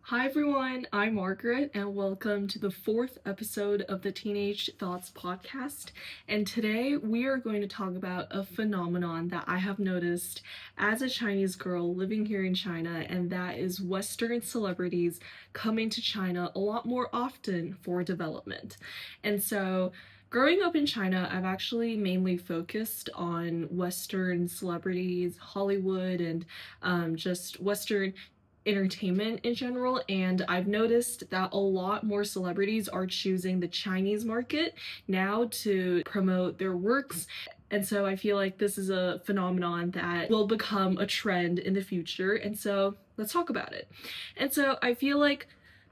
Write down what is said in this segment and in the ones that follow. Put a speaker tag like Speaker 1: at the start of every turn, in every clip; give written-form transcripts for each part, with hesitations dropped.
Speaker 1: Hi everyone, I'm Margaret, and welcome to the fourth episode of the Teenage Thoughts podcast. And today we are going to talk about a phenomenon that I have noticed as a Chinese girl living here in China, and that is Western celebrities coming to China a lot more often for development. And so growing up in China, I've actually mainly focused on Western celebrities, Hollywood, and just Western entertainment in general, and I've noticed that a lot more celebrities are choosing the Chinese market now to promote their works. And so I feel like this is a phenomenon that will become a trend in the future. And so let's talk about it. And so I feel like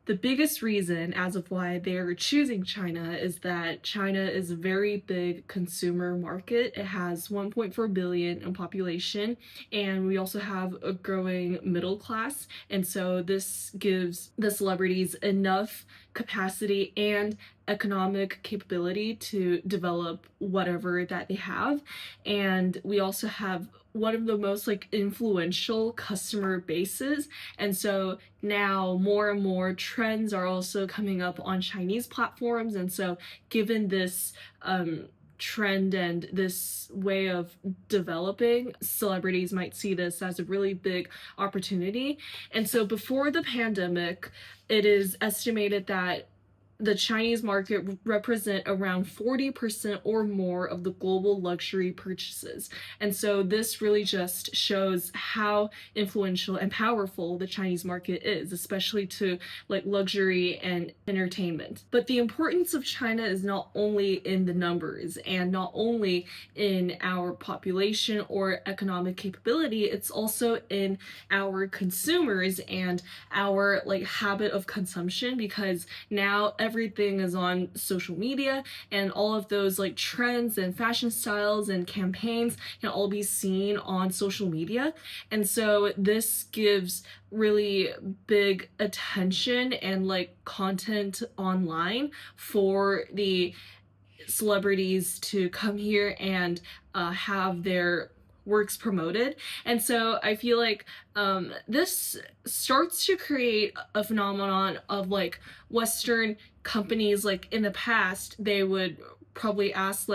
Speaker 1: the biggest reason as of why they're choosing China is that China is a very big consumer market. It has 1.4 billion in population, and we also have a growing middle class. And so this gives the celebrities enough capacity and economic capability to develop whatever that they have. And we also have one of the most influential customer bases, and so now more and more trends are also coming up on Chinese platforms. And so given this trend and this way of developing, celebrities might see this as a really big opportunity. And so before the pandemic, it is estimated that the Chinese market represent around 40% or more of the global luxury purchases. And so this really just shows how influential and powerful the Chinese market is, especially to luxury and entertainment. But the importance of China is not only in the numbers and not only in our population or economic capability, it's also in our consumers and our habit of consumption, because now everything is on social media, and all of those trends and fashion styles and campaigns can all be seen on social media. And so this gives really big attention and content online for the celebrities to come here and have their works promoted. And so I feel like this starts to create a phenomenon of Western companies. In the past, they would probably ask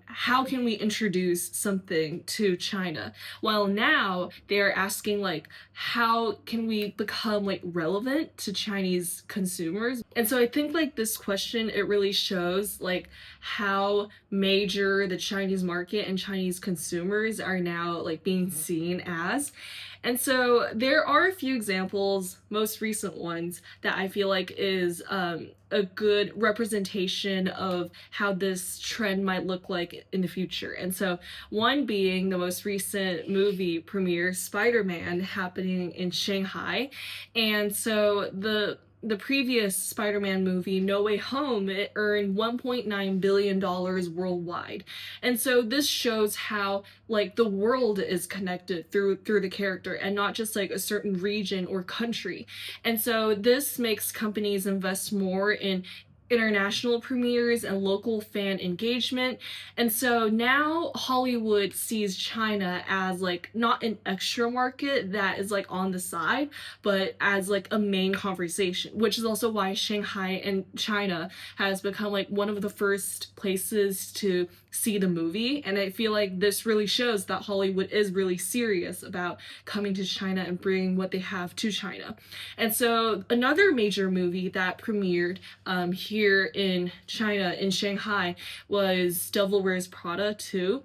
Speaker 1: how can we introduce something to China? While now they're asking how can we become relevant to Chinese consumers? And so I think this question, it really shows how major the Chinese market and Chinese consumers are now being seen as. And so there are a few examples, most recent ones, that I feel is a good representation of how this trend might look like in the future. And so one being the most recent movie premiere, Spider-Man, happening in Shanghai. And so the previous Spider-Man movie, No Way Home, it earned $1.9 billion worldwide. And so this shows how the world is connected through the character, and not just a certain region or country. And so this makes companies invest more in international premieres and local fan engagement. And so now Hollywood sees China as not an extra market that is on the side, but as a main conversation, which is also why Shanghai and China has become one of the first places to see the movie. And I feel this really shows that Hollywood is really serious about coming to China and bringing what they have to China. And so another major movie that premiered here in China, in Shanghai, was Devil Wears Prada 2.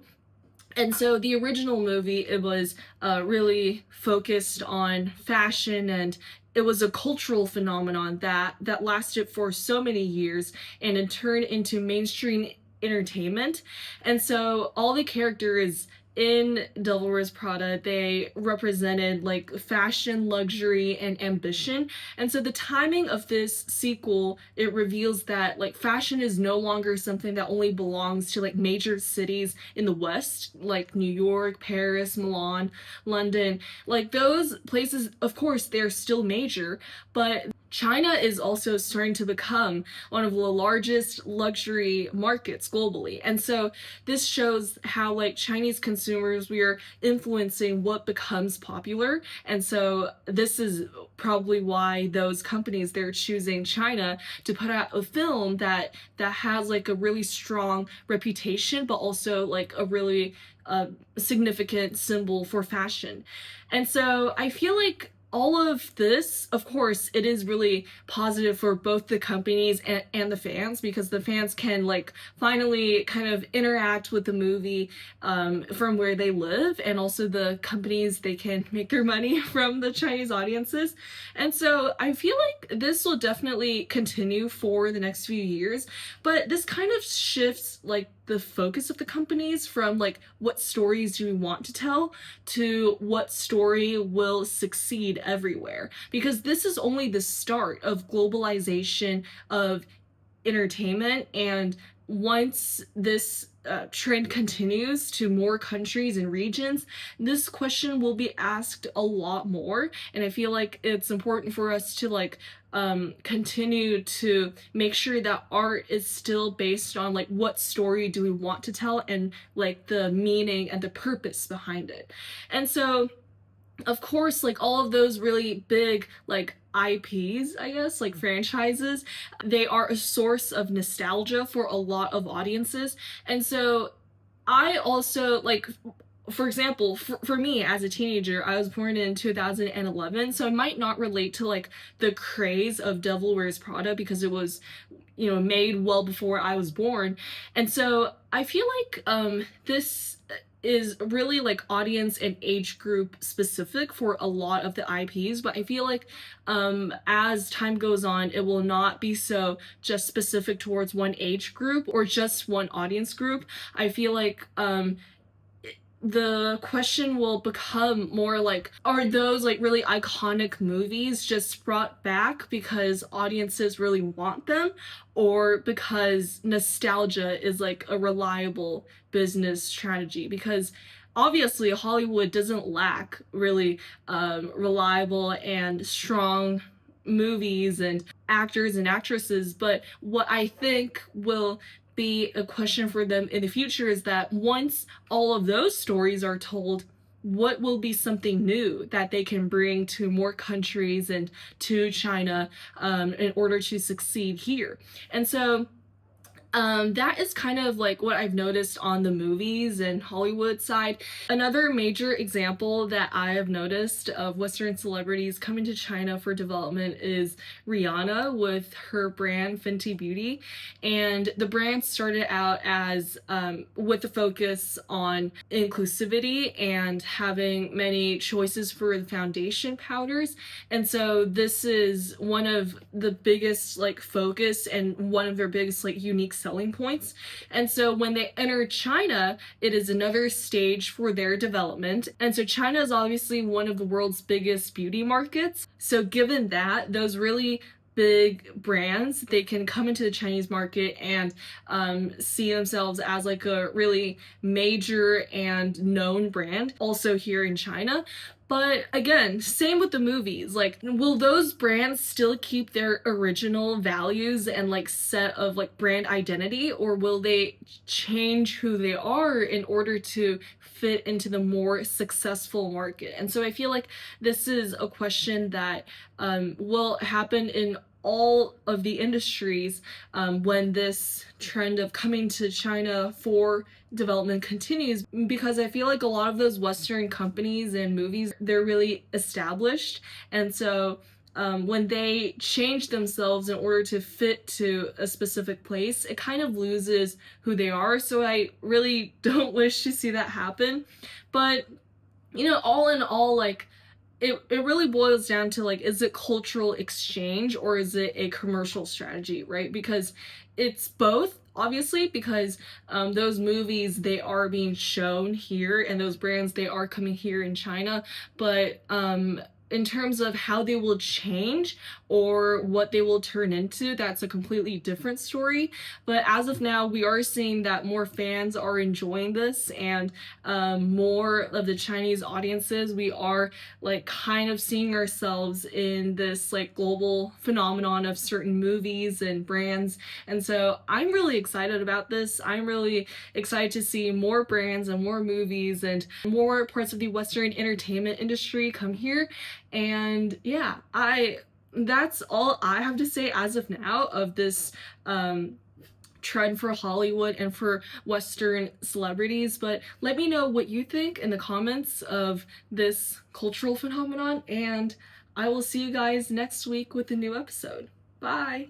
Speaker 1: And so the original movie, it was really focused on fashion, and it was a cultural phenomenon that lasted for so many years and it turned into mainstream entertainment. And so all the characters in Devil Wears Prada, they represented fashion, luxury, and ambition. And so the timing of this sequel, it reveals that fashion is no longer something that only belongs to major cities in the West, like New York, Paris, Milan, London. Those places, of course, they're still major, but China is also starting to become one of the largest luxury markets globally. And so this shows how like Chinese consumers, we are influencing what becomes popular. And so this is probably why those companies, they're choosing China to put out a film that has like a really strong reputation, but also like a really significant symbol for fashion. And so I feel like all of this, of course, it is really positive for both the companies and the fans, because the fans can like finally kind of interact with the movie from where they live, and also the companies, they can make their money from the Chinese audiences. And so I feel like this will definitely continue for the next few years, but this kind of shifts like the focus of the companies from like what stories do we want to tell to what story will succeed everywhere, because this is only the start of globalization of entertainment. And once this trend continues to more countries and regions, this question will be asked a lot more. And I feel like it's important for us to like continue to make sure that art is still based on like what story do we want to tell, and like the meaning and the purpose behind it. And so of course, like all of those really big like IPs, I guess, like franchises, they are a source of nostalgia for a lot of audiences. And so I also like, for example, for me as a teenager, I was born in 2011, so I might not relate to like the craze of Devil Wears Prada because it was, you know, made well before I was born. And so I feel like this is really like audience and age group specific for a lot of the IPs, but I feel like as time goes on, it will not be so just specific towards one age group or just one audience group. I feel like the question will become more like, are those like really iconic movies just brought back because audiences really want them, or because nostalgia is like a reliable business strategy? Because obviously Hollywood doesn't lack really reliable and strong movies and actors and actresses, but what I think will be a question for them in the future is that once all of those stories are told, what will be something new that they can bring to more countries and to China in order to succeed here? And so that is kind of like what I've noticed on the movies and Hollywood side. Another major example that I have noticed of Western celebrities coming to China for development is Rihanna with her brand Fenty Beauty. And the brand started out as with a focus on inclusivity and having many choices for the foundation powders. And so this is one of the biggest like focus and one of their biggest like unique selling points. And so when they enter China, it is another stage for their development. And so China is obviously one of the world's biggest beauty markets. So given that, those really big brands, they can come into the Chinese market and see themselves as like a really major and known brand also here in China. But again, same with the movies. Like, will those brands still keep their original values and like set of like brand identity, or will they change who they are in order to fit into the more successful market? And so I feel like this is a question that will happen in all of the industries when this trend of coming to China for development continues, because I feel like a lot of those Western companies and movies, they're really established. And so when they change themselves in order to fit to a specific place, it kind of loses who they are. So I really don't wish to see that happen. But, you know, all in all, like, it really boils down to like, is it cultural exchange or is it a commercial strategy, right? Because it's both, obviously, because those movies, they are being shown here, and those brands, they are coming here in China. But in terms of how they will change or what they will turn into, that's a completely different story. But as of now, we are seeing that more fans are enjoying this, and more of the Chinese audiences, we are like kind of seeing ourselves in this like global phenomenon of certain movies and brands. And so I'm really excited about this. I'm really excited to see more brands and more movies and more parts of the Western entertainment industry come here. And yeah, that's all I have to say as of now of this trend for Hollywood and for Western celebrities. But let me know what you think in the comments of this cultural phenomenon, and I will see you guys next week with a new episode. Bye!